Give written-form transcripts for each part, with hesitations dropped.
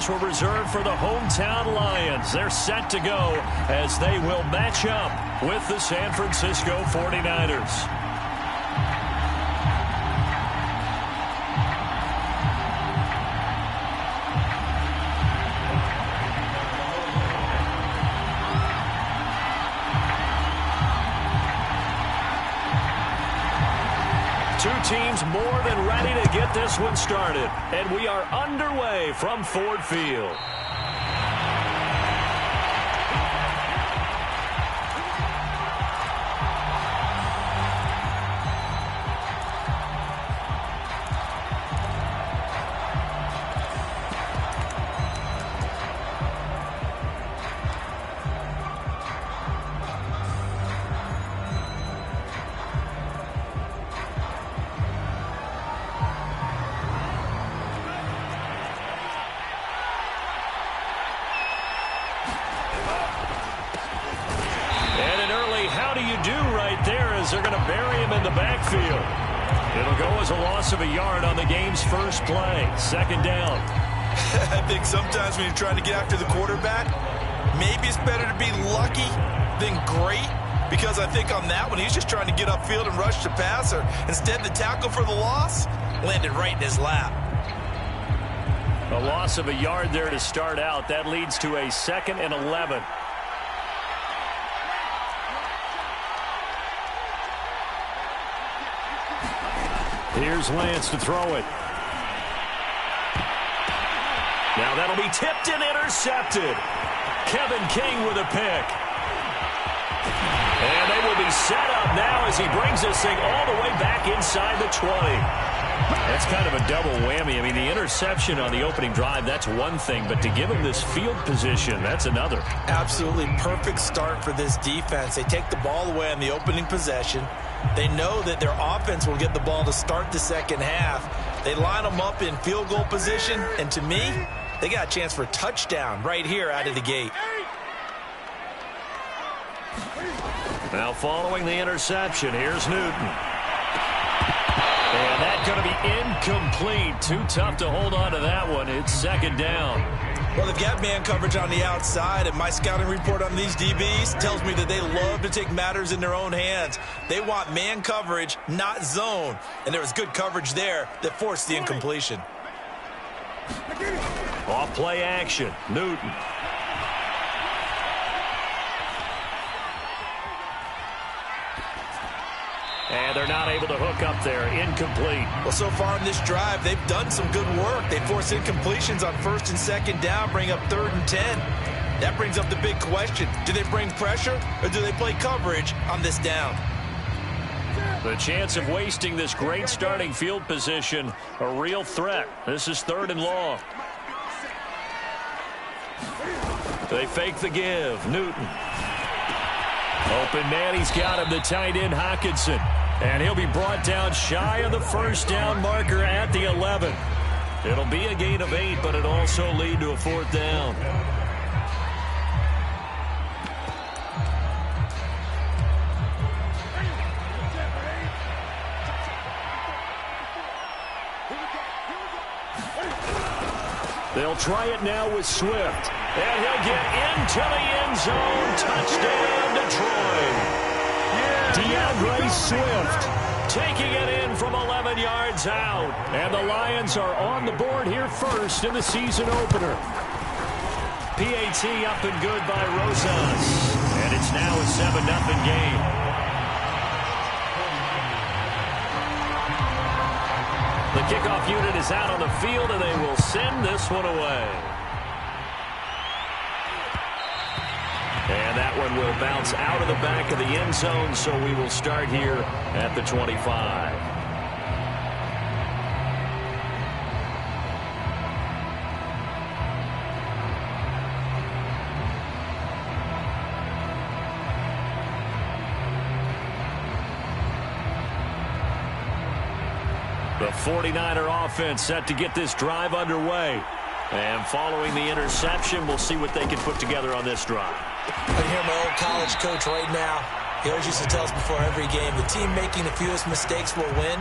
chairs were reserved for the hometown Lions. They're set to go as they will match up with the San Francisco 49ers. Two teams more than ready to get this one started. And we are underway from Ford Field. They're going to bury him in the backfield. It'll go as a loss of a yard on the game's first play. Second down. I think sometimes when you're trying to get after the quarterback, maybe it's better to be lucky than great, because I think on that one, he's just trying to get upfield and rush the passer. Instead, the tackle for the loss landed right in his lap. A loss of a yard there to start out. That leads to a 2nd and 11. Here's Lance to throw it. Now that'll be tipped and intercepted. Kevin King with a pick. And they will be set up now as he brings this thing all the way back inside the 20. That's kind of a double whammy. I mean, the interception on the opening drive, that's one thing, but to give him this field position, that's another. Absolutely perfect start for this defense. They take the ball away on the opening possession. They know that their offense will get the ball to start the second half. They line them up in field goal position, and to me, they got a chance for a touchdown right here out of the gate. Now following the interception, here's Newton. And that's going to be incomplete. Too tough to hold on to that one. It's second down. Well, they've got man coverage on the outside, and my scouting report on these DBs tells me that they love to take matters in their own hands. They want man coverage, not zone. And there was good coverage there that forced the incompletion. Off play action, Newton. And they're not able to hook up there. Incomplete. Well, so far in this drive, they've done some good work. They force incompletions on 1st and 2nd down, bring up 3rd and 10. That brings up the big question. Do they bring pressure, or do they play coverage on this down? The chance of wasting this great starting field position, a real threat. This is 3rd and long. They fake the give. Newton. Open man, he's got him, the tight end, Hockenson. And he'll be brought down shy of the first down marker at the 11. It'll be a gain of 8, but it'll also lead to a 4th down. They'll try it now with Swift. And he'll get into the end zone. Touchdown, Detroit. DeAndre Swift taking it in from 11 yards out. And the Lions are on the board here first in the season opener. PAT up and good by Rosas. And it's now a 7-0 game. The kickoff unit is out on the field, and they will send this one away. And that one will bounce out of the back of the end zone, so we will start here at the 25. The 49er offense set to get this drive underway. And following the interception, we'll see what they can put together on this drive. I hear my old college coach right now. He always used to tell us before every game, the team making the fewest mistakes will win.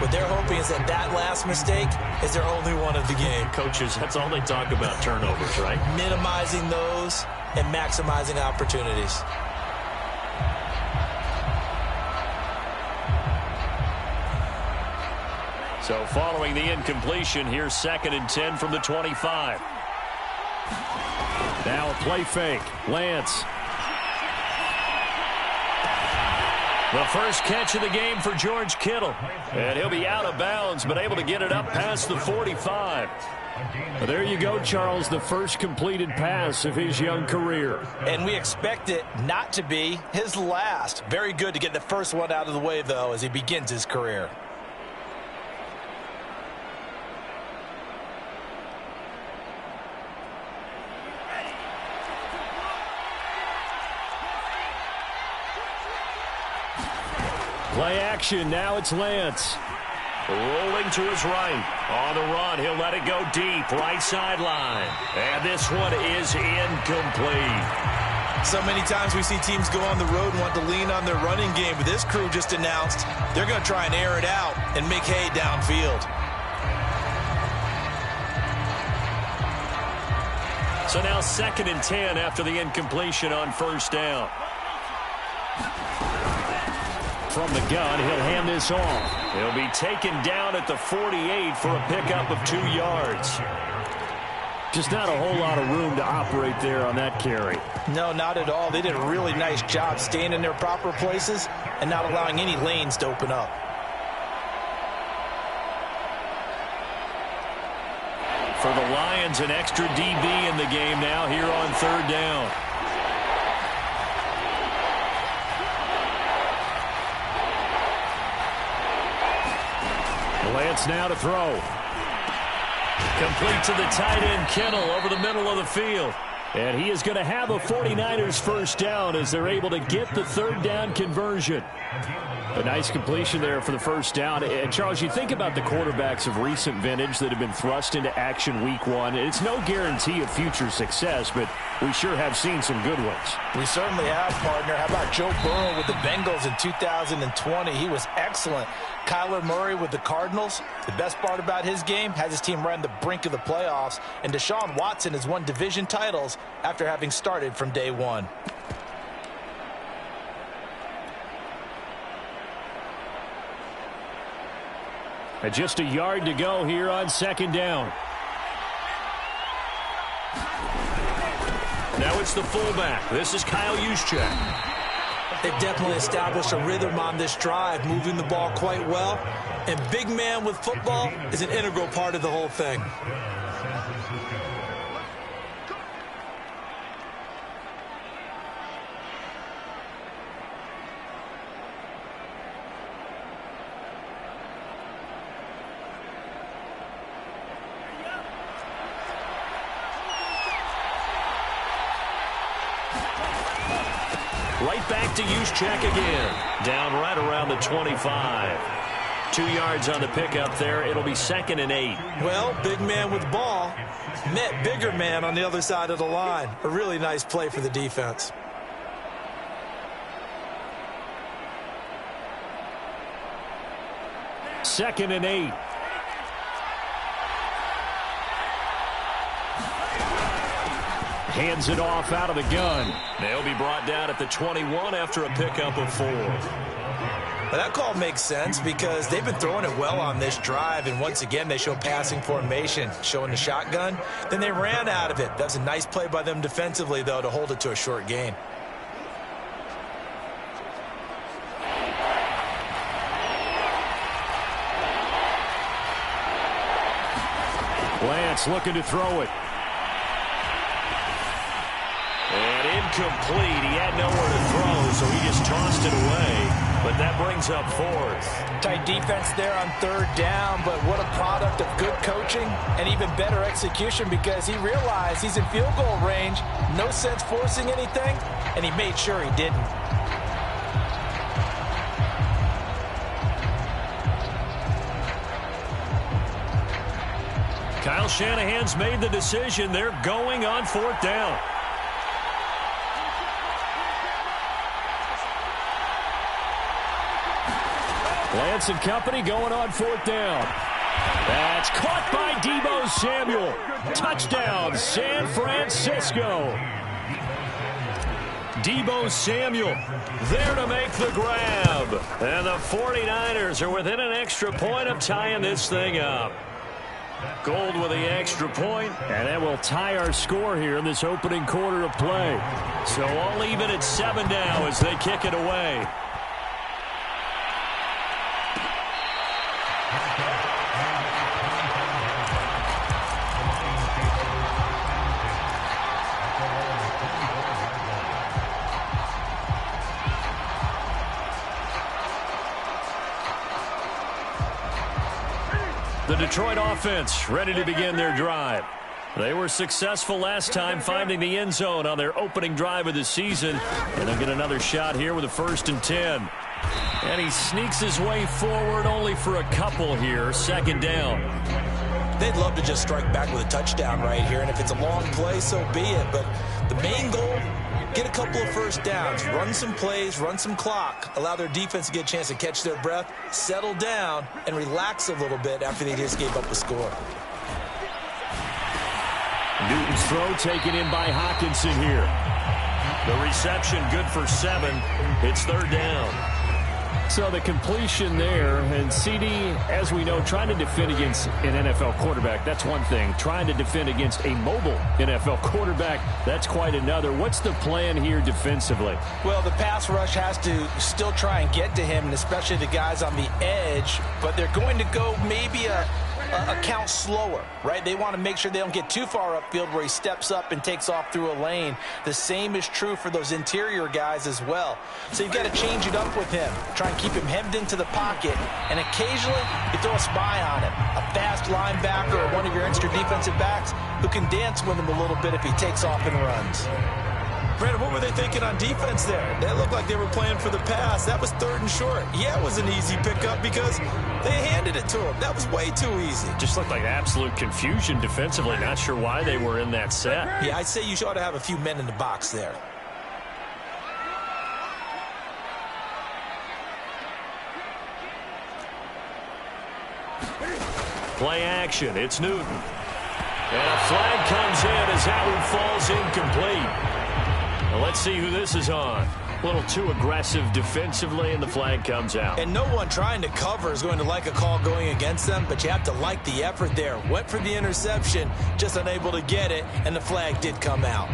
What they're hoping is that that last mistake is their only one of the game. Coaches, that's all they talk about, turnovers, right? Minimizing those and maximizing opportunities. So following the incompletion, here's 2nd and 10 from the 25. Now a play fake. Lance. The first catch of the game for George Kittle. And he'll be out of bounds, but able to get it up past the 45. Well, there you go, Charles, the first completed pass of his young career. And we expect it not to be his last. Very good to get the first one out of the way, though, as he begins his career. Play action. Now it's Lance. Rolling to his right. On the run. He'll let it go deep. Right sideline. And this one is incomplete. So many times we see teams go on the road and want to lean on their running game. But this crew just announced they're going to try and air it out and make hay downfield. So now 2nd and 10 after the incompletion on first down. From the gun, he'll hand this off. He'll be taken down at the 48 for a pickup of 2 yards. Just not a whole lot of room to operate there on that carry. No, not at all. They did a really nice job staying in their proper places and not allowing any lanes to open up. For the Lions, an extra DB in the game now here on 3rd down. Lance now to throw. Complete to the tight end, Kittle, over the middle of the field. And he is going to have a 49ers first down as they're able to get the 3rd down conversion. A nice completion there for the first down. And Charles, you think about the quarterbacks of recent vintage that have been thrust into action week 1. It's no guarantee of future success, but we sure have seen some good ones. We certainly have, partner. How about Joe Burrow with the Bengals in 2020? He was excellent. Kyler Murray with the Cardinals. The best part about his game, has his team right on the brink of the playoffs. And Deshaun Watson has won division titles after having started from day 1. And just a yard to go here on 2nd down. Now it's the fullback. This is Kyle Juszczyk. They've definitely established a rhythm on this drive, moving the ball quite well. And big man with football is an integral part of the whole thing. Right back to Juszczyk again. Down right around the 25. 2 yards on the pickup there. It'll be 2nd and 8. Well, big man with ball met bigger man on the other side of the line. A really nice play for the defense. Second and 8. Hands it off out of the gun. They'll be brought down at the 21 after a pickup of 4. Well, that call makes sense because they've been throwing it well on this drive, and once again they show passing formation, showing the shotgun. Then they ran out of it. That's a nice play by them defensively, though, to hold it to a short gain. Lance looking to throw it. And incomplete. He had nowhere to throw, so he just tossed it away. But that brings up 4th. Tight defense there on 3rd down, but what a product of good coaching and even better execution because he realized he's in field goal range. No sense forcing anything, and he made sure he didn't. Kyle Shanahan's made the decision. They're going on 4th down. Lance and company going on 4th down. That's caught by Deebo Samuel. Touchdown, San Francisco. Deebo Samuel there to make the grab. And the 49ers are within an extra point of tying this thing up. Gold with the extra point, and that will tie our score here in this opening quarter of play. So all even at 7 now as they kick it away. The Detroit offense ready to begin their drive. They were successful last time finding the end zone on their opening drive of the season. And they'll get another shot here with a 1st and 10. And he sneaks his way forward only for a couple here. 2nd down. They'd love to just strike back with a touchdown right here. And if it's a long play, so be it. But the main goal, get a couple of 1st downs, run some plays, run some clock, allow their defense to get a chance to catch their breath, settle down, and relax a little bit after they just gave up a score. Newton's throw taken in by Hawkinson here. The reception good for 7. It's 3rd down. So the completion there, and CD, as we know, trying to defend against an NFL quarterback, that's one thing. Trying to defend against a mobile NFL quarterback, that's quite another. What's the plan here defensively? Well, the pass rush has to still try and get to him, and especially the guys on the edge, but they're going to go maybe a count slower, right? They want to make sure they don't get too far upfield where he steps up and takes off through a lane. The same is true for those interior guys as well. So you've got to change it up with him. Try and keep him hemmed into the pocket, and occasionally you throw a spy on him. A fast linebacker or one of your extra defensive backs who can dance with him a little bit if he takes off and runs. Brandon, what were they thinking on defense there? They looked like they were playing for the pass. That was 3rd and short. Yeah, it was an easy pickup because they handed it to him. That was way too easy. Just looked like absolute confusion defensively. Not sure why they were in that set. Yeah, I'd say you ought to have a few men in the box there. Play action. It's Newton. And a flag comes in as that one falls incomplete. Well, let's see who this is on. A little too aggressive defensively, and the flag comes out. And no one trying to cover is going to like a call going against them, but you have to like the effort there. Went for the interception, just unable to get it, and the flag did come out.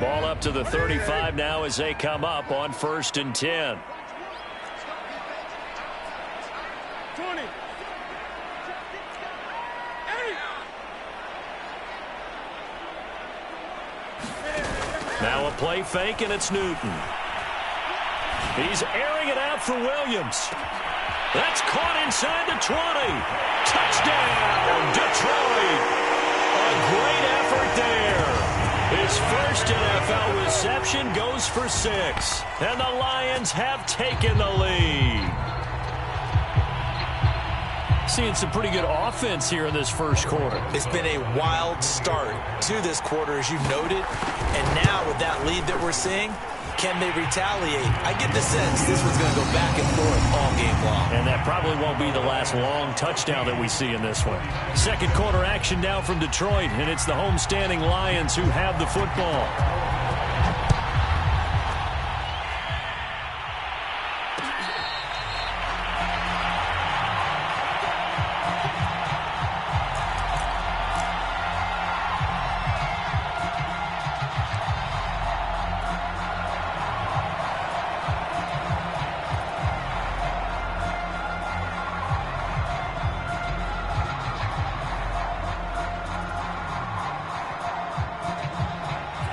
Ball up to the 35 now as they come up on 1st and 10. 20. Now a play fake, and it's Newton. He's airing it out for Williams. That's caught inside the 20. Touchdown, Detroit. A great effort there. His first NFL reception goes for 6. And the Lions have taken the lead. Seeing some pretty good offense here in this first quarter. It's been a wild start to this quarter, as you noted. And now with that lead that we're seeing, can they retaliate? I get the sense this one's going to go back and forth all game long. And that probably won't be the last long touchdown that we see in this one. Second quarter action now from Detroit, and it's the homestanding Lions who have the football.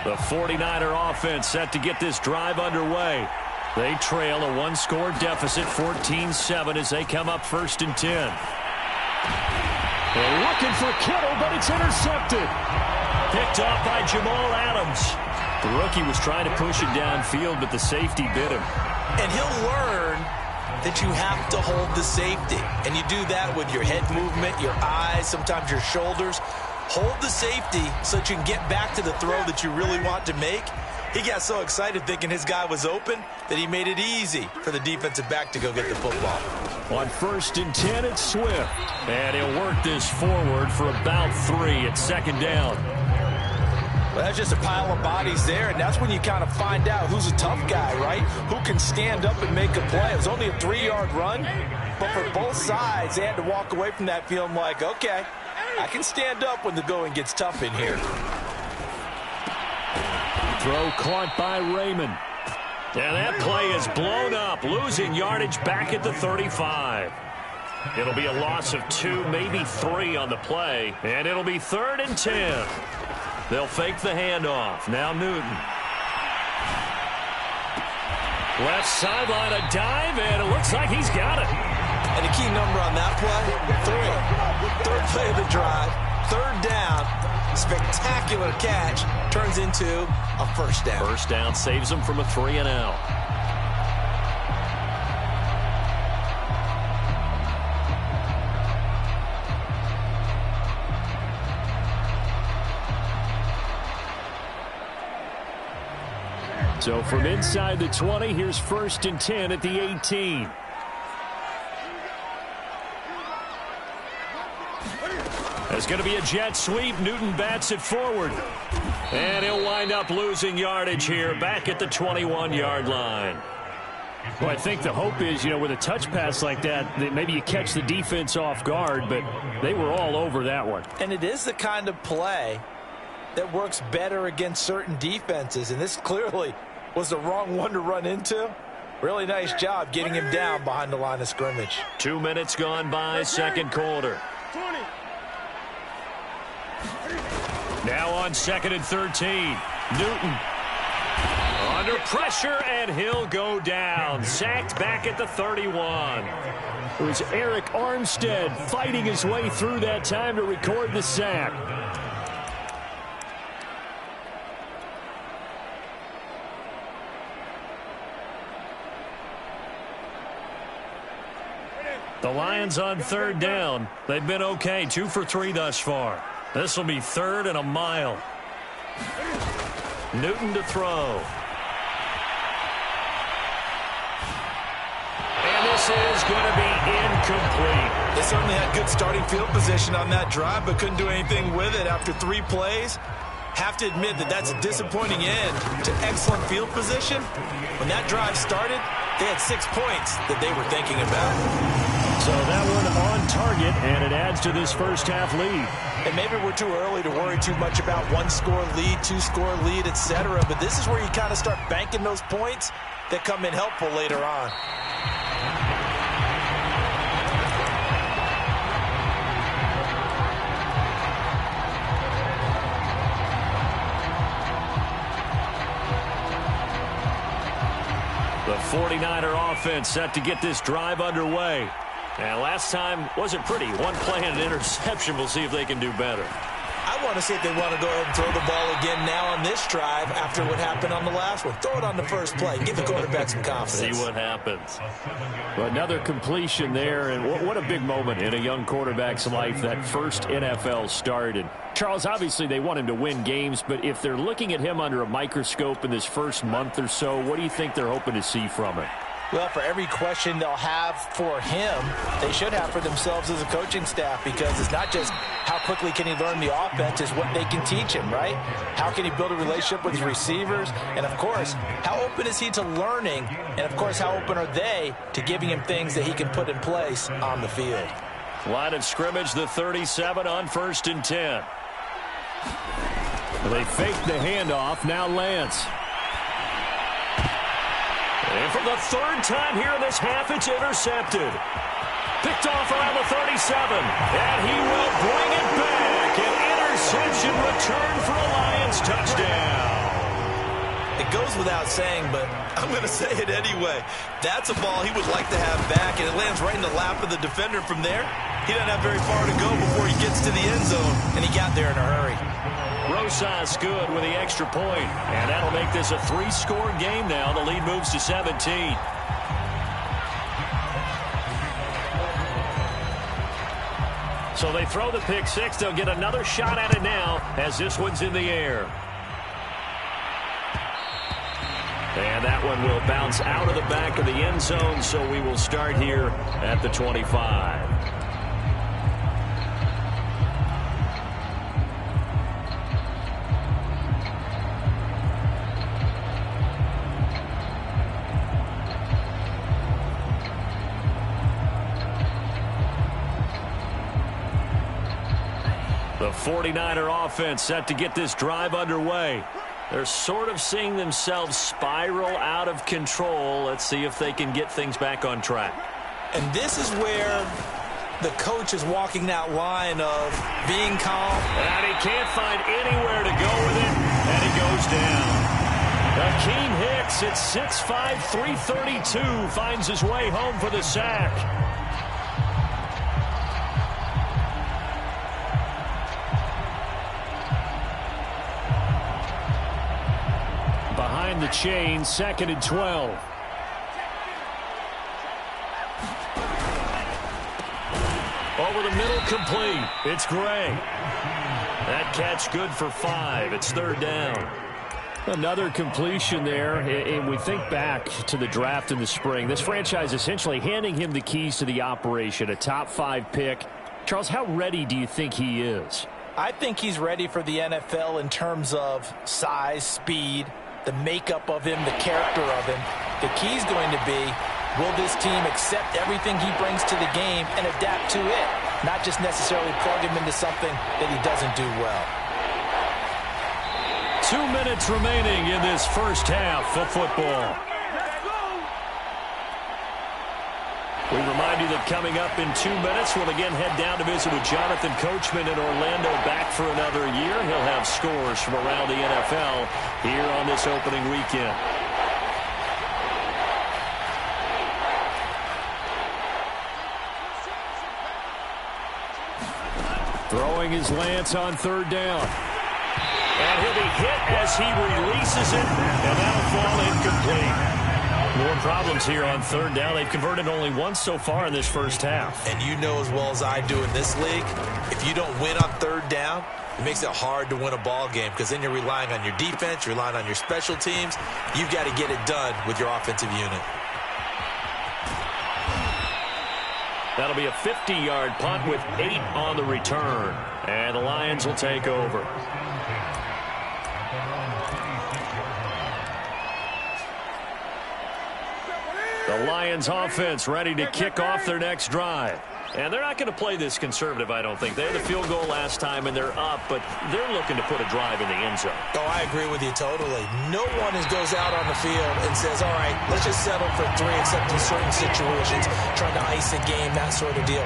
The 49er offense set to get this drive underway. They trail a one-score deficit, 14-7, as they come up 1st and 10. They're looking for Kittle, but it's intercepted. Picked off by Jamal Adams. The rookie was trying to push it downfield, but the safety bit him. And he'll learn that you have to hold the safety. And you do that with your head movement, your eyes, sometimes your shoulders. Hold the safety so that you can get back to the throw that you really want to make. He got so excited thinking his guy was open that he made it easy for the defensive back to go get the football. On 1st and 10, it's Swift. And he'll work this forward for about 3 at 2nd down. Well, that's just a pile of bodies there, and that's when you kind of find out who's a tough guy, right? Who can stand up and make a play. It was only a 3-yard run, but for both sides, they had to walk away from that feeling like, okay, I can stand up when the going gets tough in here. Throw caught by Raymond. And that play is blown up, losing yardage back at the 35. It'll be a loss of 2, maybe 3 on the play, and it'll be 3rd and 10. They'll fake the handoff. Now Newton. Left sideline, a dive, and it looks like he's got it. And the key number on that play, 3. 3rd play of the drive, 3rd down, spectacular catch, turns into a 1st down. 1st down saves him from a 3-and-out. So from inside the 20, here's 1st and 10 at the 18. There's going to be a jet sweep. Newton bats it forward. And he'll wind up losing yardage here back at the 21-yard line. Well, I think the hope is, with a touch pass like that maybe you catch the defense off guard, but they were all over that one. And it is the kind of play that works better against certain defenses, and this clearly was the wrong one to run into. Really nice job getting him down behind the line of scrimmage. 2 minutes gone by, 2nd quarter. 20. Now on 2nd and 13. Newton under pressure, and he'll go down. Sacked back at the 31. It was Eric Armstead fighting his way through that time to record the sack. The Lions on 3rd down. They've been okay, 2 for 3 thus far. This will be 3rd and a mile. Newton to throw. And this is going to be incomplete. They certainly had good starting field position on that drive, but couldn't do anything with it after 3 plays. Have to admit that that's a disappointing end to excellent field position. When that drive started, they had 6 points that they were thinking about. So that one on target, and it adds to this first half lead. And maybe we're too early to worry too much about 1-score lead, 2-score lead, etc. But this is where you kind of start banking those points that come in helpful later on. The 49er offense set to get this drive underway. And last time wasn't pretty. 1 play and an interception. We'll see if they can do better. I want to see if they want to go ahead and throw the ball again now on this drive after what happened on the last one. Throw it on the first play. Give the quarterback some confidence. See what happens. Well, another completion there, and what a big moment in a young quarterback's life, that first NFL start. And Charles, obviously they want him to win games, but if they're looking at him under a microscope in this first month or so, what do you think they're hoping to see from him? Well, for every question they'll have for him, they should have for themselves as a coaching staff, because it's not just how quickly can he learn the offense, it's what they can teach him, right? How can he build a relationship with his receivers? And, of course, how open is he to learning? And, of course, how open are they to giving him things that he can put in place on the field? Line of scrimmage, the 37 on 1st and 10. They fake the handoff. Now Lance. And for the 3rd time here in this half, it's intercepted. Picked off around the 37. And he will bring it back. An interception return for a Lions touchdown. It goes without saying, but I'm going to say it anyway. That's a ball he would like to have back, and it lands right in the lap of the defender from there. He doesn't have very far to go before he gets to the end zone, and he got there in a hurry. Rosas good with the extra point, and that'll make this a 3-score game now. The lead moves to 17. So they throw the pick six. They'll get another shot at it now as this one's in the air. And that one will bounce out of the back of the end zone, so we will start here at the 25. The 49er offense set to get this drive underway. They're sort of seeing themselves spiral out of control. Let's see if they can get things back on track. And this is where the coach is walking that line of being calm. And he can't find anywhere to go with it, and he goes down. Akeem Hicks at 6'5", 332 finds his way home for the sack. Behind the chain, 2nd and 12. Over the middle, complete. It's Gray. That catch good for 5. It's 3rd down. Another completion there, and we think back to the draft in the spring. This franchise essentially handing him the keys to the operation, a top 5 pick. Charles, how ready do you think he is? I think he's ready for the NFL in terms of size, speed, the makeup of him, the character of him. The key's going to be, will this team accept everything he brings to the game and adapt to it, not just necessarily plug him into something that he doesn't do well. 2 minutes remaining in this first half of football. We remind you that coming up in 2 minutes, we'll again head down to visit with Jonathan Coachman in Orlando, back for another year. He'll have scores from around the NFL here on this opening weekend. Throwing his Lance on 3rd down. And he'll be hit as he releases it, and that'll fall incomplete. More problems here on 3rd down. They've converted only once so far in this first half. And you know as well as I do in this league, if you don't win on 3rd down, it makes it hard to win a ball game because then you're relying on your defense, you're relying on your special teams. You've got to get it done with your offensive unit. That'll be a 50-yard punt with 8 on the return. And the Lions will take over. The Lions offense ready to kick off their next drive. And they're not going to play this conservative, I don't think. They had a field goal last time, and they're up, but they're looking to put a drive in the end zone. Oh, I agree with you totally. No one goes out on the field and says, all right, let's just settle for 3, except in certain situations, trying to ice a game, that sort of deal.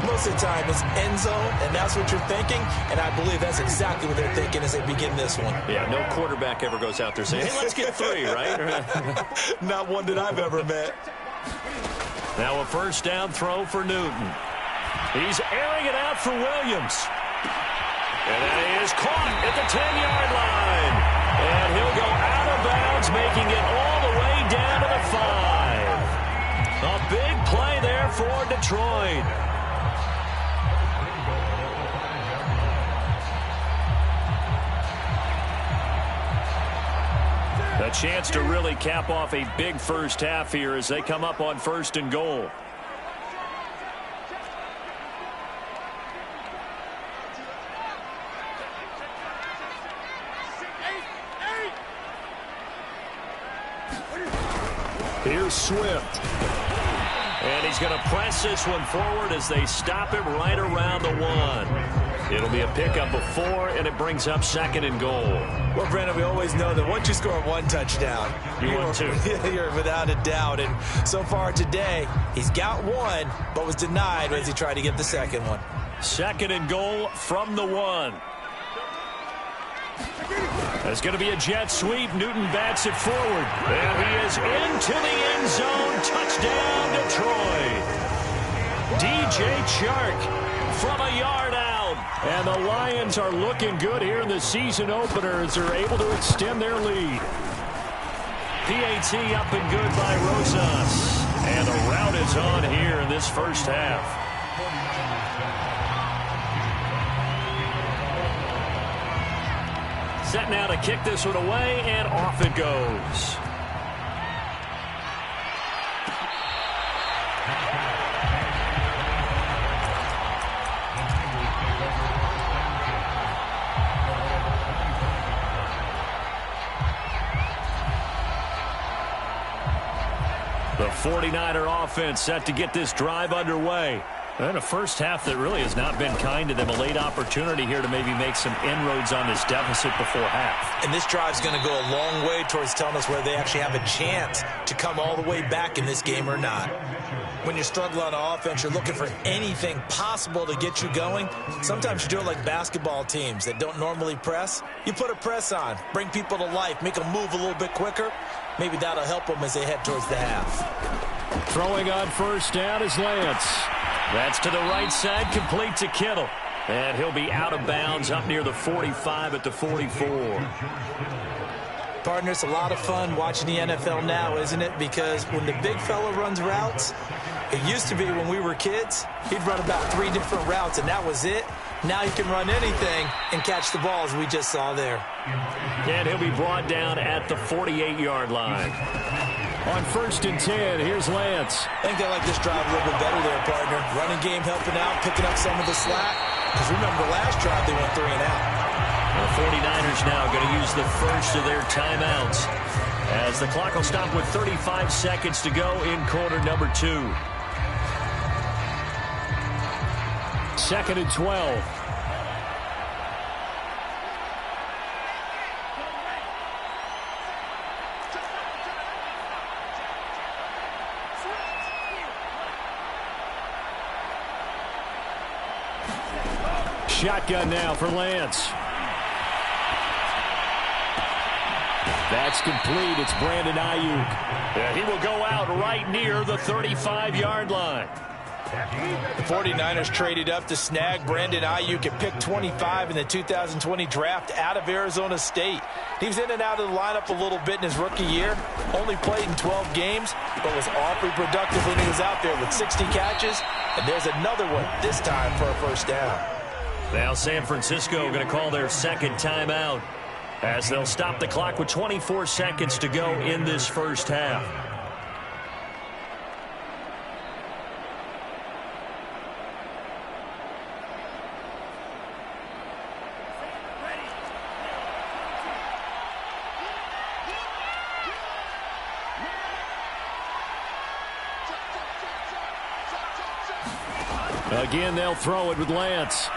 Most of the time, it's end zone, and that's what you're thinking, and I believe that's exactly what they're thinking as they begin this one. Yeah, no quarterback ever goes out there saying, hey, let's get 3, right? Not one that I've ever met. Now a 1st down throw for Newton. He's airing it out for Williams. And that is caught at the 10-yard line. And he'll go out of bounds, making it all the way down to the 5. A big play there for Detroit. A chance to really cap off a big first half here as they come up on 1st and goal. Here's Swift. And he's going to press this one forward as they stop him right around the 1. It'll be a pickup of 4, and it brings up 2nd and goal. Well, Brandon, we always know that once you score 1 touchdown, you're 2. You're without a doubt. And so far today, he's got 1, but was denied as he tried to get the 2nd one. 2nd and goal from the 1. There's going to be a jet sweep. Newton bats it forward. And he is into the end zone. Touchdown, Detroit. DJ Chark from a yard out. And the Lions are looking good here in the season opener as they're able to extend their lead. PAT up and good by Rosas. And the route is on here in this first half. Set now to kick this one away, and off it goes. The 49er offense set to get this drive underway. And a first half that really has not been kind to them. A late opportunity here to maybe make some inroads on this deficit before half. And this drive's going to go a long way towards telling us whether they actually have a chance to come all the way back in this game or not. When you struggle on offense, you're looking for anything possible to get you going. Sometimes you do it like basketball teams that don't normally press. You put a press on, bring people to life, make them move a little bit quicker. Maybe that'll help them as they head towards the half. Throwing on first down is Lance. That's to the right side, complete to Kittle. And he'll be out of bounds up near the 45 at the 44. Partner, it's a lot of fun watching the NFL now, isn't it? Because when the big fella runs routes, it used to be when we were kids, he'd run about 3 different routes, and that was it. Now he can run anything and catch the ball, as we just saw there. And he'll be brought down at the 48-yard line. On first and 10, here's Lance. I think they like this drive a little bit better there, partner. Running game helping out, picking up some of the slack. Because remember, last drive they went 3 and out. The 49ers now going to use the first of their timeouts as the clock will stop with 35 seconds to go in quarter number 2. 2nd and 12. Shotgun now for Lance. That's complete. It's Brandon Ayuk. And he will go out right near the 35-yard line. The 49ers traded up to snag Brandon Ayuk at pick 25 in the 2020 draft out of Arizona State. He was in and out of the lineup a little bit in his rookie year. Only played in 12 games, but was awfully productive when he was out there with 60 catches. And there's another one, this time for a first down. Now San Francisco going to call their second timeout as they'll stop the clock with 24 seconds to go in this first half. Again, they'll throw it with Lance.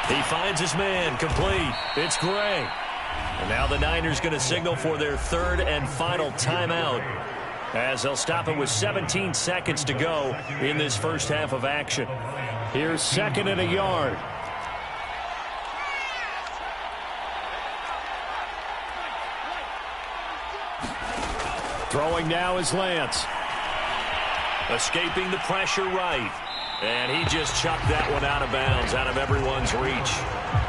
He finds his man, complete. It's Gray. And now the Niners going to signal for their third and final timeout as they'll stop it with 17 seconds to go in this first half of action. Here's 2nd and a yard. Throwing now is Lance. Escaping the pressure right. And he just chucked that one out of bounds, out of everyone's reach.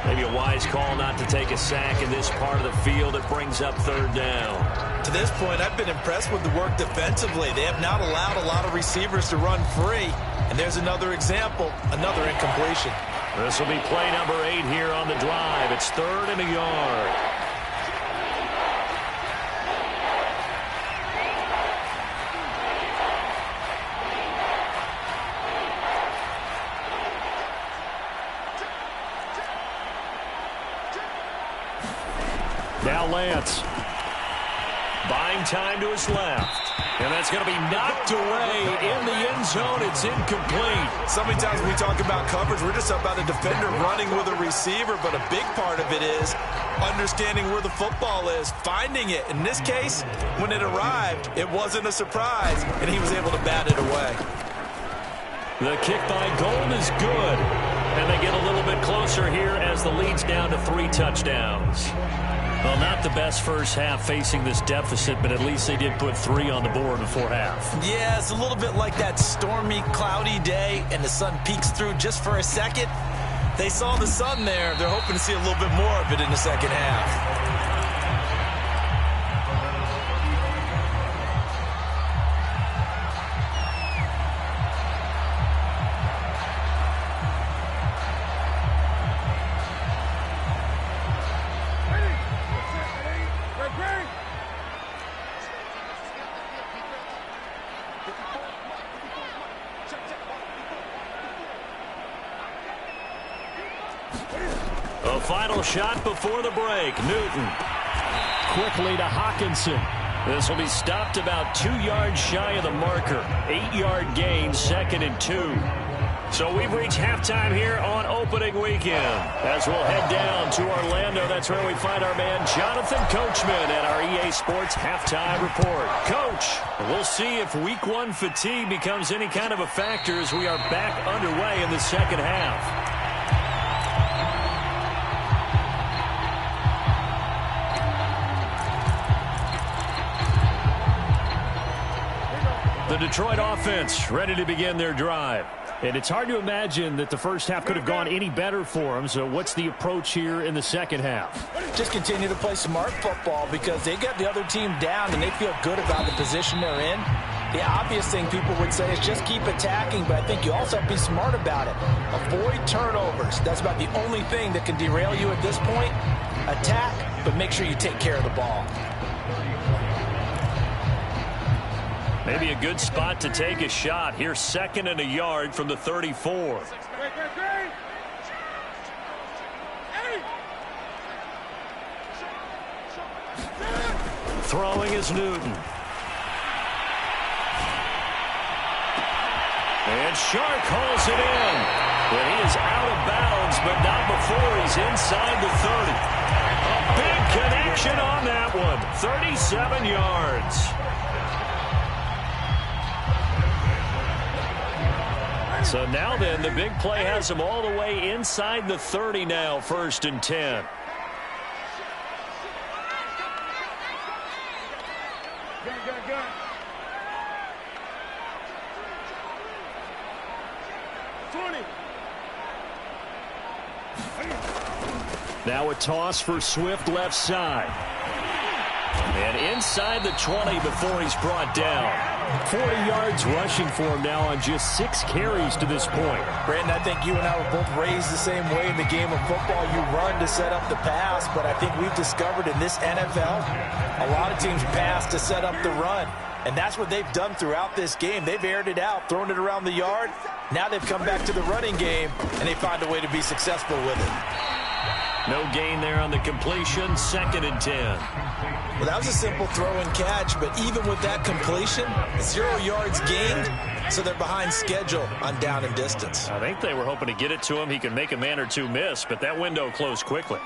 Maybe a wise call not to take a sack in this part of the field. It brings up third down. To this point, I've been impressed with the work defensively. They have not allowed a lot of receivers to run free. And there's another example, another incompletion. This will be play number 8 here on the drive. It's 3rd and a yard. Now Lance. Buying time to his left. And that's going to be knocked away in the end zone. It's incomplete. So many times when we talk about coverage, we're just about a defender running with a receiver, but a big part of it is understanding where the football is, finding it. In this case, when it arrived, it wasn't a surprise, and he was able to bat it away. The kick by Gold is good. And they get a little bit closer here as the lead's down to 3 touchdowns. Well, not the best first half facing this deficit, but at least they did put 3 on the board before half. Yeah, it's a little bit like that stormy, cloudy day, and the sun peeks through just for a second. They saw the sun there. They're hoping to see a little bit more of it in the second half. A final shot before the break. Newton. Quickly to Hawkinson. This will be stopped about 2 yards shy of the marker. 8-yard gain, 2nd and 2. So we've reached halftime here on opening weekend. As we'll head down to Orlando, that's where we find our man Jonathan Coachman at our EA Sports Halftime Report. Coach, we'll see if Week 1 fatigue becomes any kind of a factor as we are back underway in the second half. The Detroit offense ready to begin their drive. And it's hard to imagine that the first half could have gone any better for them. So what's the approach here in the second half? Just continue to play smart football because they got the other team down and they feel good about the position they're in. The obvious thing people would say is just keep attacking, but I think you also have to be smart about it. Avoid turnovers. That's about the only thing that can derail you at this point. Attack, but make sure you take care of the ball. Maybe a good spot to take a shot. Here's 2nd and a yard from the 34. Throwing is Newton. And Shark hauls it in. But he is out of bounds, but not before he's inside the 30. A big connection on that one. 37 yards. So now then, the big play has him all the way inside the 30 now, 1st and 10. Gun. 20. Now a toss for Swift left side. And inside the 20 before he's brought down. 40 yards rushing for him now on just 6 carries to this point. Brandon, I think you and I were both raised the same way in the game of football. You run to set up the pass, but I think we've discovered in this NFL, a lot of teams pass to set up the run. And that's what they've done throughout this game. They've aired it out, thrown it around the yard. Now they've come back to the running game, and they find a way to be successful with it. No gain there on the completion, 2nd and 10. Well, that was a simple throw and catch, but even with that completion, 0 yards gained, so they're behind schedule on down and distance. I think they were hoping to get it to him. He can make a man or two miss, but that window closed quickly.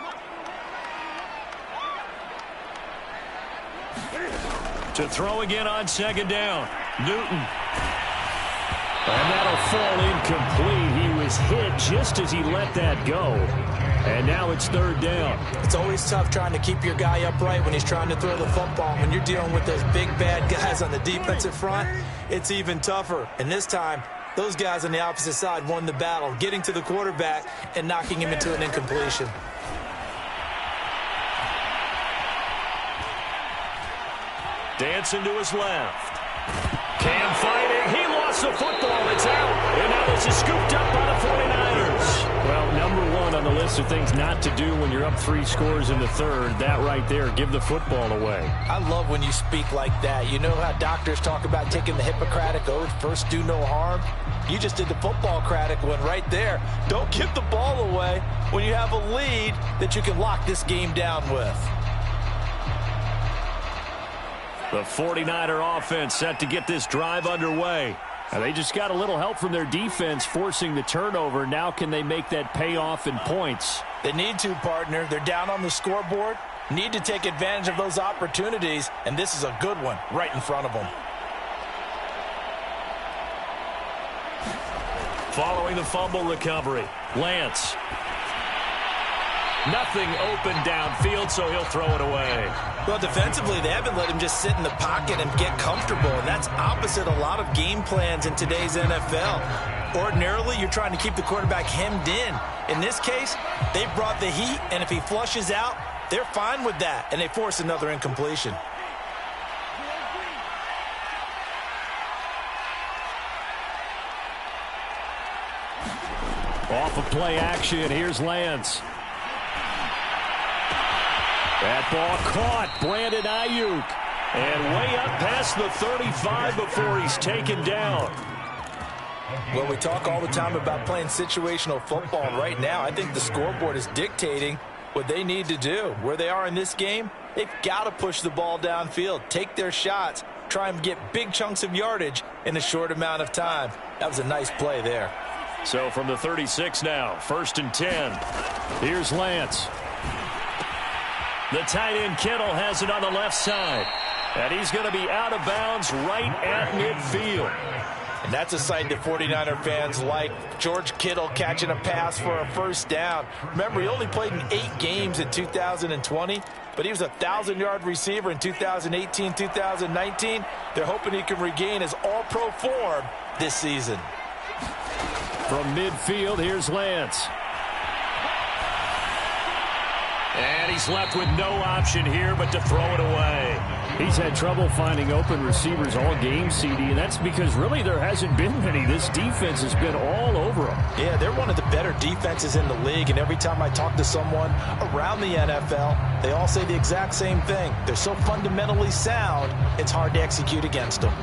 To throw again on 2nd down. Newton. And that'll fall incomplete. He was hit just as he let that go. And now it's 3rd down. It's always tough trying to keep your guy upright when he's trying to throw the football. When you're dealing with those big, bad guys on the defensive front, it's even tougher. And this time, those guys on the opposite side won the battle, getting to the quarterback and knocking him into an incompletion. Dancing to his left. Cam fighting. He lost the football. It's out. And now this is scooped up by the 49ers. Well, number 1 on the list of things not to do when you're up 3 scores in the 3rd. That right there, give the football away. I love when you speak like that. You know how doctors talk about taking the Hippocratic Oath, first do no harm? You just did the football-cratic one right there. Don't give the ball away when you have a lead that you can lock this game down with. The 49er offense set to get this drive underway. Now they just got a little help from their defense forcing the turnover. Now can they make that pay off in points? They need to, partner. They're down on the scoreboard. Need to take advantage of those opportunities, and this is a good one right in front of them. Following the fumble recovery, Lance. Nothing open downfield, so he'll throw it away. Well, defensively, they haven't let him just sit in the pocket and get comfortable, and that's opposite a lot of game plans in today's NFL. Ordinarily, you're trying to keep the quarterback hemmed in. In this case, they brought the heat, and if he flushes out, they're fine with that, and they force another incompletion. Off of play action, here's Lance. That ball caught, Brandon Ayuk. And way up past the 35 before he's taken down. Well, we talk all the time about playing situational football. Right now, I think the scoreboard is dictating what they need to do. Where they are in this game, they've got to push the ball downfield, take their shots, try and get big chunks of yardage in a short amount of time. That was a nice play there. So from the 36 now, 1st and 10. Here's Lance. The tight end Kittle has it on the left side. And he's going to be out of bounds right at midfield. And that's a sight that 49er fans like. George Kittle catching a pass for a first down. Remember, he only played in 8 games in 2020, but he was a 1,000-yard receiver in 2018, 2019. They're hoping he can regain his all-pro form this season. From midfield, here's Lance. And he's left with no option here but to throw it away. He's had trouble finding open receivers all game, CD, and that's because really there hasn't been many. This defense has been all over them. Yeah, they're one of the better defenses in the league, and every time I talk to someone around the NFL, they all say the exact same thing. They're so fundamentally sound, it's hard to execute against them.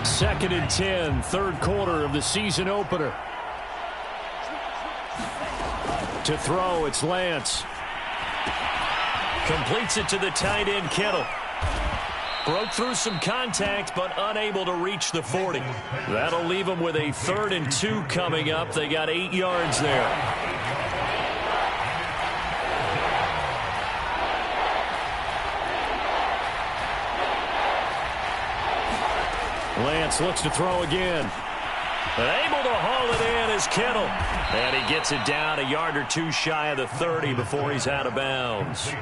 2nd and 10, 3rd quarter of the season opener. To throw, it's Lance. Completes it to the tight end, Kittle. Broke through some contact, but unable to reach the 40. That'll leave them with a 3rd and 2 coming up. They got 8 yards there. Lance looks to throw again. And able to haul it in is Kittle. And he gets it down a yard or 2 shy of the 30 before he's out of bounds.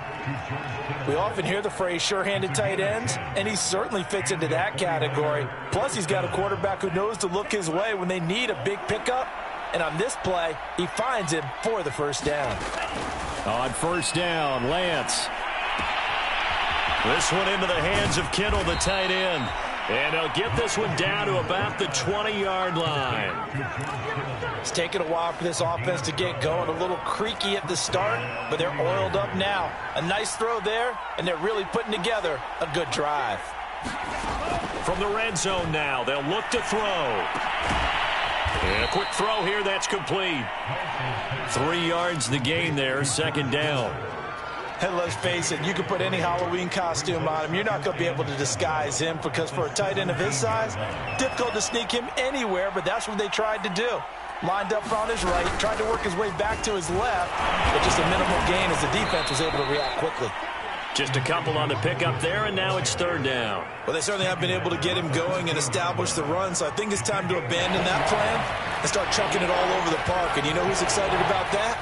We often hear the phrase sure-handed tight ends, and he certainly fits into that category. Plus, he's got a quarterback who knows to look his way when they need a big pickup. And on this play, he finds him for the first down. On 1st down, Lance. This one into the hands of Kittle, the tight end. And he'll get this one down to about the 20-yard line. It's taken a while for this offense to get going. A little creaky at the start, but they're oiled up now. A nice throw there, and they're really putting together a good drive. From the red zone now, they'll look to throw. And a quick throw here, that's complete. 3 yards the gain there, 2nd down. And let's face it, you can put any Halloween costume on him. You're not going to be able to disguise him because for a tight end of his size, difficult to sneak him anywhere, but that's what they tried to do. Lined up on his right, tried to work his way back to his left, but just a minimal gain as the defense was able to react quickly. Just a couple on the pickup there, and now it's 3rd down. Well, they certainly have been able to get him going and establish the run, so I think it's time to abandon that plan and start chucking it all over the park. And you know who's excited about that?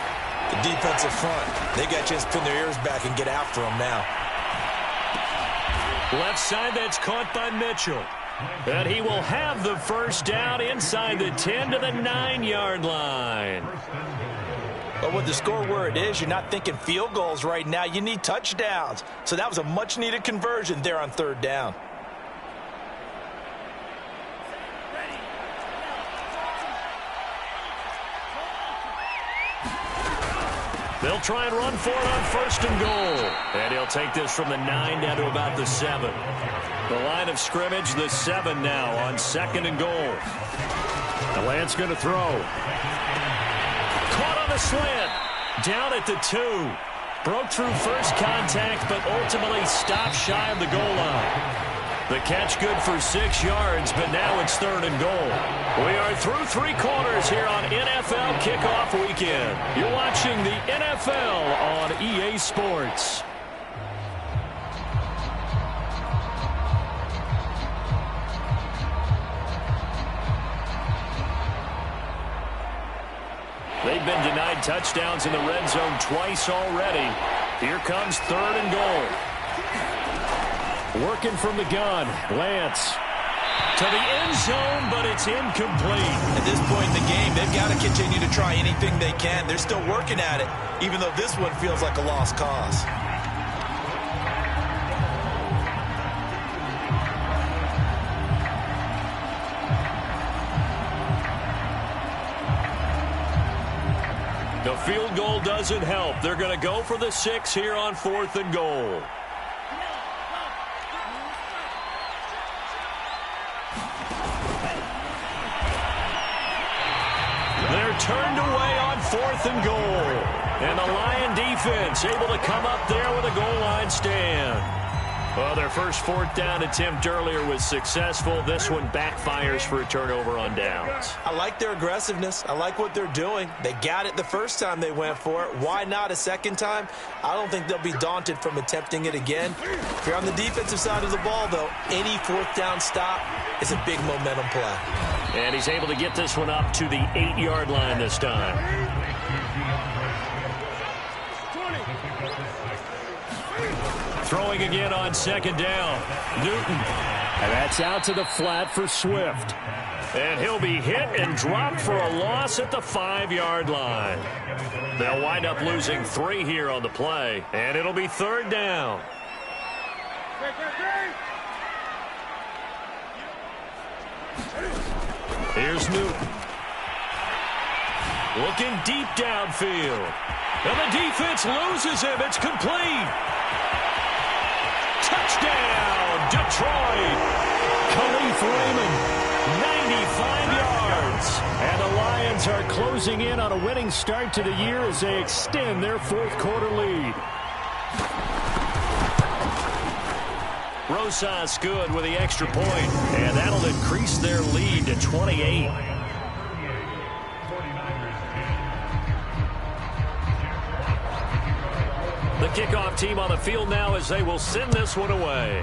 The defensive front. They got a chance to pin their ears back and get after him now. Left side, that's caught by Mitchell. And he will have the first down inside the 10 to the 9-yard line. But with the score where it is, you're not thinking field goals right now. You need touchdowns. So that was a much-needed conversion there on 3rd down. They'll try and run for it on 1st and goal. And he'll take this from the 9 down to about the 7. The line of scrimmage, the 7 now on 2nd and goal. The Lance going to throw. Caught on the slant. Down at the 2. Broke through first contact, but ultimately stopped shy of the goal line. The catch good for 6 yards, but now it's 3rd and goal. We are through 3 quarters here on NFL Kickoff Weekend. You're watching the NFL on EA Sports. They've been denied touchdowns in the red zone twice already. Here comes 3rd and goal. Working from the gun, Lance. To the end zone, but it's incomplete. At this point in the game, they've got to continue to try anything they can. They're still working at it, even though this one feels like a lost cause. The field goal doesn't help. They're going to go for the 6 here on 4th and goal. They're turned away on 4th and goal. And the Lion defense able to come up there with a goal line stand. Well, their first fourth down attempt earlier was successful. This one backfires for a turnover on downs. I like their aggressiveness. I like what they're doing. They got it the first time they went for it. Why not a second time? I don't think they'll be daunted from attempting it again. If you're on the defensive side of the ball, though, any fourth down stop is a big momentum play. And he's able to get this one up to the 8-yard line this time. Throwing again on second down. Newton. And that's out to the flat for Swift. And he'll be hit and dropped for a loss at the 5-yard line. They'll wind up losing 3 here on the play. And it'll be third down. Here's Newton. Looking deep downfield. And the defense loses him. It's complete. Touchdown, Detroit. Khalif Raymond, 95 yards. And the Lions are closing in on a winning start to the year as they extend their fourth quarter lead. Rosas good with the extra point, and that'll increase their lead to 28. The kickoff team on the field now as they will send this one away.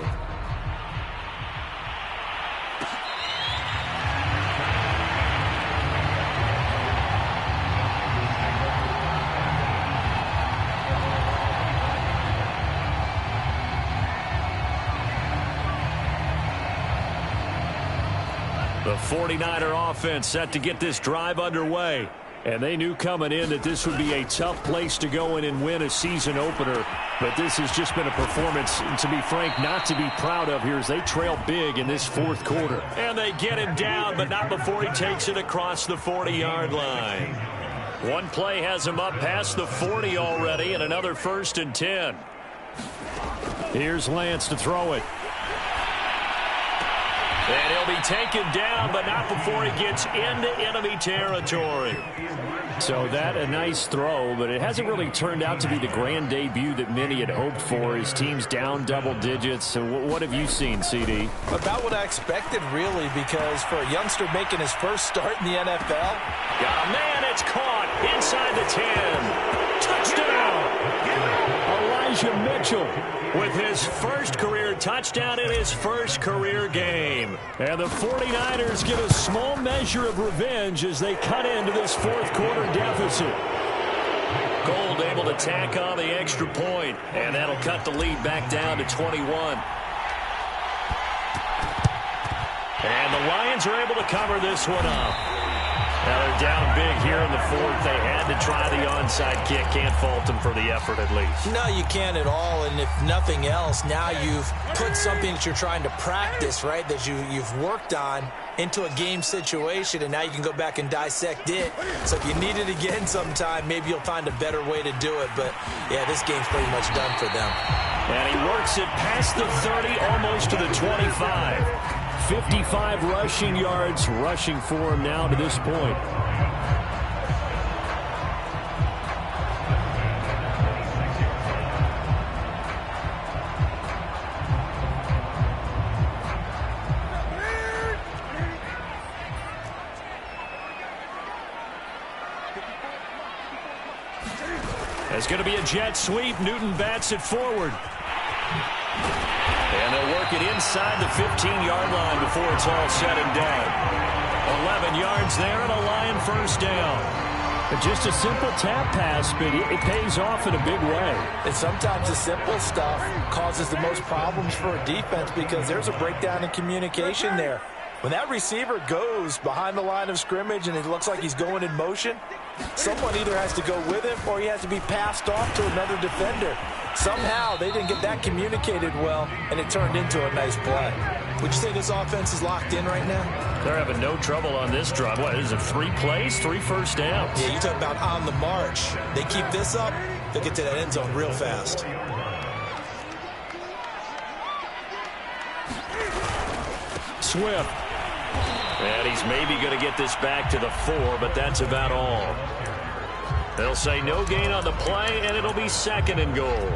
The 49er offense set to get this drive underway. And they knew coming in that this would be a tough place to go in and win a season opener. But this has just been a performance, to be frank, not to be proud of here as they trail big in this fourth quarter. And they get him down, but not before he takes it across the 40-yard line. One play has him up past the 40 already, and another 1st and 10. Here's Lance to throw it. And he'll be taken down, but not before he gets into enemy territory. So that a nice throw, but it hasn't really turned out to be the grand debut that many had hoped for. His team's down double digits. So what have you seen, CD? About what I expected, really, because for a youngster making his first start in the NFL. Got a man, it's caught inside the 10. Touchdown! Elijah Mitchell with his first career touchdown in his first career game. And the 49ers get a small measure of revenge as they cut into this fourth quarter deficit. Gold able to tack on the extra point, and that'll cut the lead back down to 21. And the Lions are able to cover this one up. Now they're down big here in the fourth. They had to try the onside kick. Can't fault them for the effort at least. No, you can't at all. And if nothing else, now you've put something that you're trying to practice, right, that you've worked on into a game situation, and now you can go back and dissect it. So if you need it again sometime, maybe you'll find a better way to do it. But, yeah, this game's pretty much done for them. And he works it past the 30, almost to the 25. 55 rushing yards rushing for him now to this point. It's going to be a jet sweep. Newton bats it forward. And they'll work it inside the 15-yard line before it's all said and done. 11 yards there and a Lion first down. Just a simple tap pass, but it pays off in a big way. And sometimes the simple stuff causes the most problems for a defense because there's a breakdown in communication there. When that receiver goes behind the line of scrimmage and it looks like he's going in motion, someone either has to go with him or he has to be passed off to another defender. Somehow they didn't get that communicated well, and it turned into a nice play. Would you say this offense is locked in right now? They're having no trouble on this drive. What is it, 3 plays, 3 first downs? Yeah, you talk about on the march. They keep this up, they'll get to that end zone real fast. Swift. And he's maybe going to get this back to the 4, but that's about all. They'll say no gain on the play, and it'll be second and goal.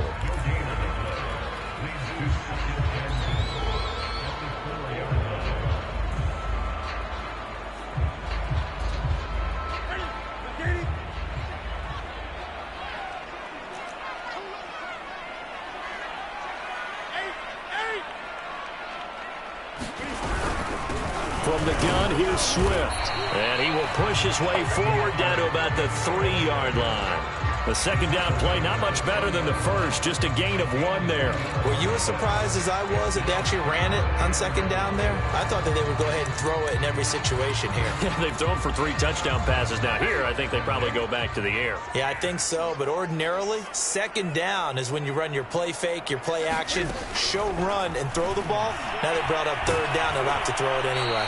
From the gun, here's Swift. And he will push his way forward down to about the 3-yard line. The second down play, not much better than the first, just a gain of 1 there. Were you as surprised as I was that they actually ran it on second down there? I thought that they would go ahead and throw it in every situation here. Yeah, they've thrown for 3 touchdown passes. Now here, I think they probably go back to the air. Yeah, I think so, but ordinarily, second down is when you run your play fake, your play action, show run, and throw the ball. Now they brought up third down, they'll have to throw it anyway.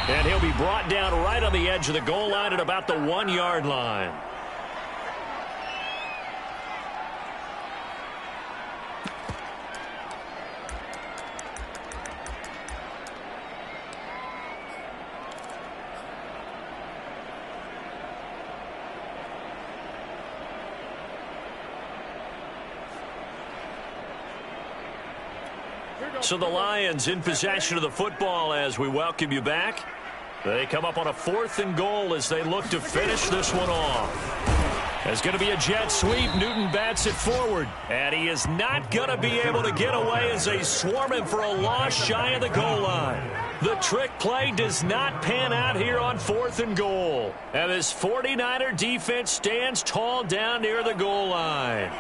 And he'll be brought down right on the edge of the goal line at about the 1-yard line. So the Lions in possession of the football as we welcome you back. They come up on a 4th and goal as they look to finish this one off. It's going to be a jet sweep. Newton bats it forward. And he is not going to be able to get away as they swarm him for a loss shy of the goal line. The trick play does not pan out here on 4th and goal. And this 49er defense stands tall down near the goal line.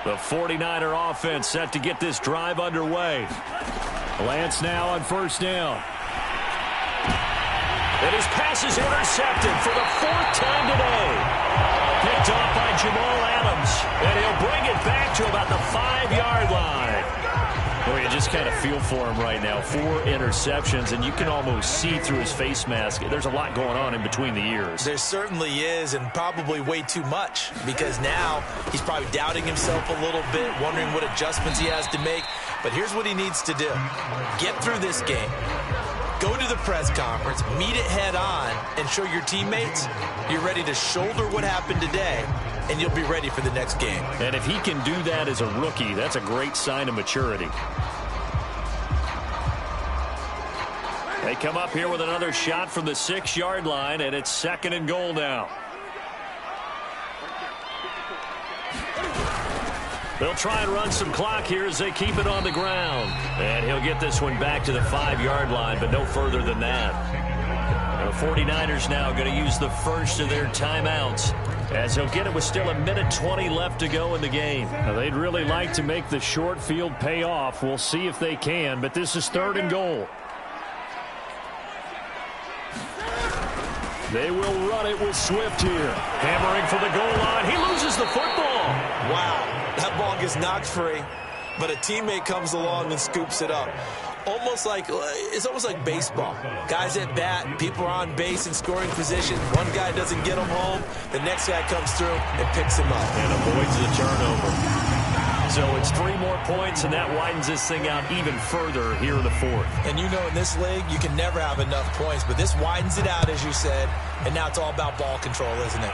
The 49er offense set to get this drive underway. Lance now on first down. And his pass is intercepted for the 4th time today. Picked off by Jamal Adams. And he'll bring it back to about the 5-yard line. Well, you just kind of feel for him right now. 4 interceptions, and you can almost see through his face mask. There's a lot going on in between the ears. There certainly is, and probably way too much, because now he's probably doubting himself a little bit, wondering what adjustments he has to make. But here's what he needs to do. Get through this game. Go to the press conference, meet it head on, and show your teammates you're ready to shoulder what happened today, and you'll be ready for the next game. And if he can do that as a rookie, that's a great sign of maturity. They come up here with another shot from the 6-yard line, and it's second and goal now. They'll try and run some clock here as they keep it on the ground. And he'll get this one back to the 5-yard line, but no further than that. And the 49ers now going to use the first of their timeouts, as he'll get it with still 1:20 left to go in the game. Now, they'd really like to make the short field pay off. We'll see if they can, but this is 3rd and goal. They will run it with Swift here. Hammering for the goal line. He loses the football. Wow. That ball gets knocked free, but a teammate comes along and scoops it up. It's almost like baseball. Guys at bat, people are on base in scoring position. One guy doesn't get him home. The next guy comes through and picks him up. And avoids the turnover. So it's 3 more points, and that widens this thing out even further here in the 4th. And you know in this league, you can never have enough points, but this widens it out, as you said, and now it's all about ball control, isn't it?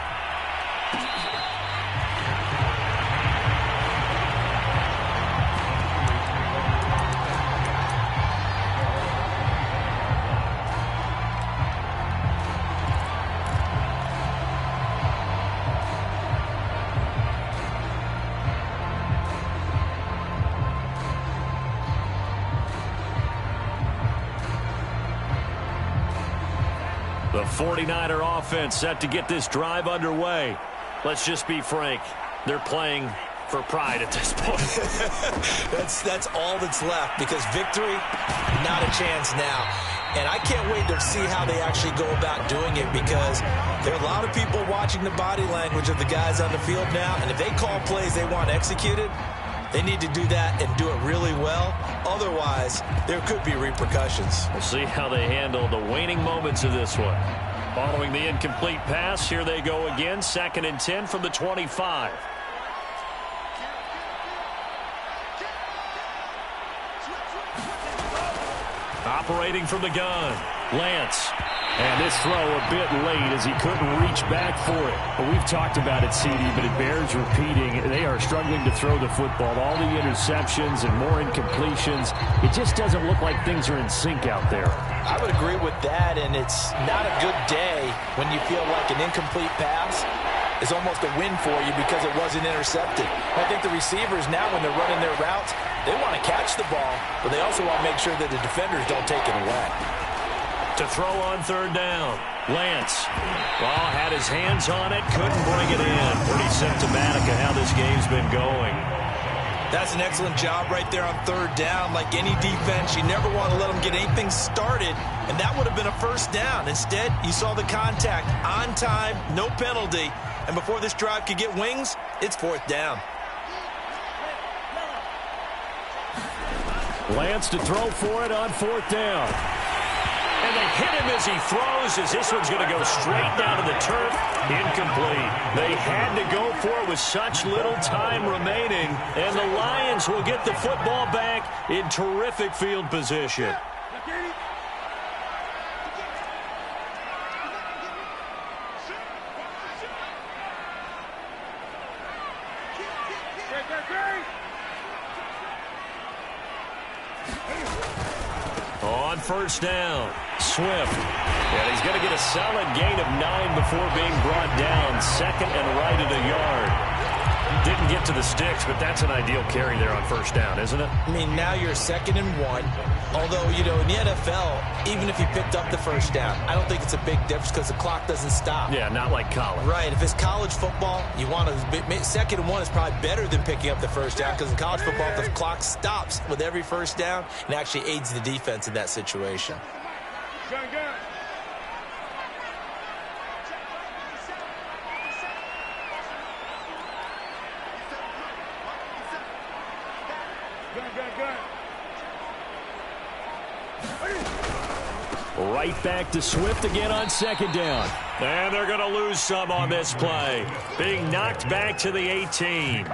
The 49er offense set to get this drive underway. Let's just be frank. They're playing for pride at this point. That's all that's left, because victory, not a chance now. And I can't wait to see how they actually go about doing it, because there are a lot of people watching the body language of the guys on the field now, and if they call plays they want executed, they need to do that and do it really well. Otherwise, there could be repercussions. We'll see how they handle the waning moments of this one. Following the incomplete pass, here they go again. 2nd and 10 from the 25. Operating from the gun, Lance. And this throw a bit late as he couldn't reach back for it. Well, we've talked about it, CD, but it bears repeating. They are struggling to throw the football. All the interceptions and more incompletions. It just doesn't look like things are in sync out there. I would agree with that, and it's not a good day when you feel like an incomplete pass is almost a win for you because it wasn't intercepted. I think the receivers now, when they're running their routes, they want to catch the ball, but they also want to make sure that the defenders don't take it away. To throw on third down, Lance. Had his hands on it, couldn't bring it in. Pretty symptomatic of how this game's been going. That's an excellent job right there on third down. Like any defense, you never want to let them get anything started, and that would have been a first down. Instead, you saw the contact on time, no penalty, and before this drive could get wings, it's fourth down. Lance to throw for it on fourth down. And they hit him as he throws, as this one's going to go straight down to the turf. Incomplete. They had to go for it with such little time remaining. And the Lions will get the football back in terrific field position. On first down, Swift. And he's going to get a solid gain of 9 before being brought down. Second and right at a yard. Didn't get to the sticks, but that's an ideal carry there on first down, isn't it? I mean, now you're 2nd and 1. Although, you know, in the NFL, even if you picked up the first down, I don't think it's a big difference because the clock doesn't stop. Yeah, not like college. Right. If it's college football, you want to 2nd and 1 is probably better than picking up the first down because in college football, the clock stops with every first down and actually aids the defense in that situation. Gun. Right back to Swift again on second down. And they're going to lose some on this play. Being knocked back to the 18.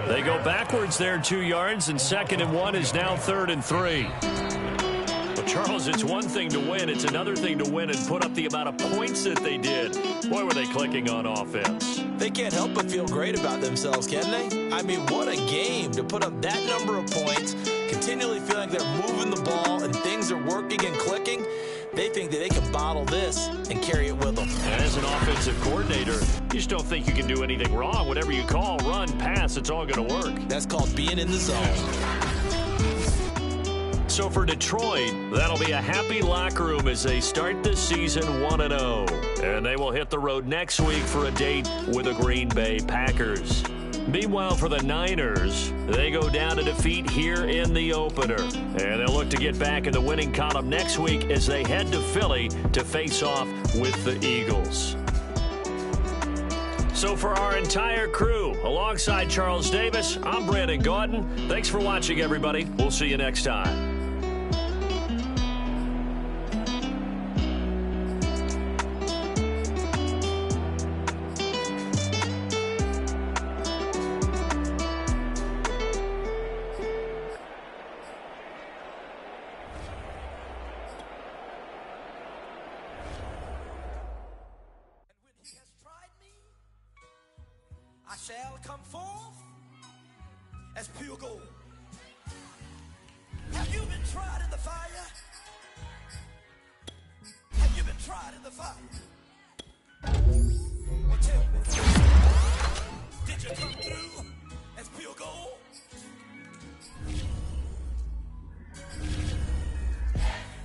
They go backwards there 2 yards, and 2nd and 1 is now 3rd and 3. Well, Charles, it's one thing to win. It's another thing to win and put up the amount of points that they did. Boy, were they clicking on offense. They can't help but feel great about themselves, can they? I mean, what a game to put up that number of points, continually feeling like they're moving the ball and things are working and clicking. They think that they can bottle this and carry it with them. And as an offensive coordinator, you just don't think you can do anything wrong. Whatever you call, run, pass, it's all going to work. That's called being in the zone. So for Detroit, that'll be a happy locker room as they start the season 1-0. And they will hit the road next week for a date with the Green Bay Packers. Meanwhile, for the Niners, they go down to defeat here in the opener. And they'll look to get back in the winning column next week as they head to Philly to face off with the Eagles. So for our entire crew, alongside Charles Davis, I'm Brandon Gaudin. Thanks for watching, everybody. We'll see you next time. I shall come forth as pure gold. Have you been tried in the fire? Have you been tried in the fire? Well, tell me, did you come through as pure gold?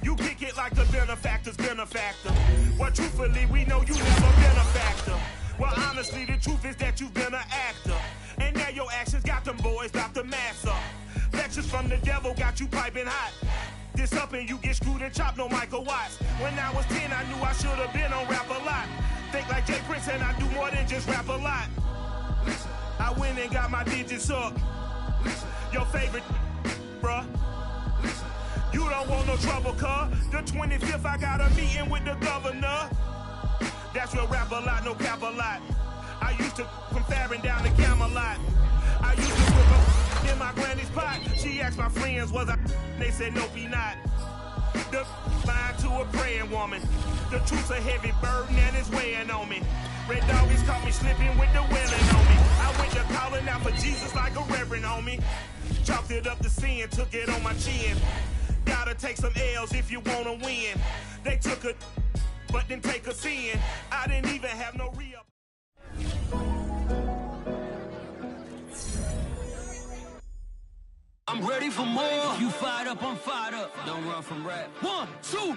You kick it like the benefactor's benefactor. Well, truthfully, we know you never been a factor. Well, honestly, the truth is that you've been an actor. And now your actions got them boys about to mass up. Lectures from the devil got you piping hot. This up and you get screwed and chopped, no Michael Watts. When I was 10, I knew I should have been on rap a lot. Think like Jay Prince and I do more than just rap a lot. I went and got my digits up. Your favorite, bruh. You don't want no trouble, cuz. The 25th, I got a meeting with the governor. That's real rap a lot, no cap a lot. I used to from Farron down to Camelot. I used to whip up in my granny's pot. She asked my friends, was I? They said, no, be not. The line to a praying woman. The truth's a heavy burden and it's weighing on me. Red doggies caught me slipping with the willing on me. I went to calling out for Jesus like a reverend on me. Chalked it up to sin, took it on my chin. Gotta take some L's if you wanna win. They took a, but didn't take a sin. I didn't even have no re-up. I'm ready for more. You fired up, I'm fired up. Don't run from rap. 1, 2.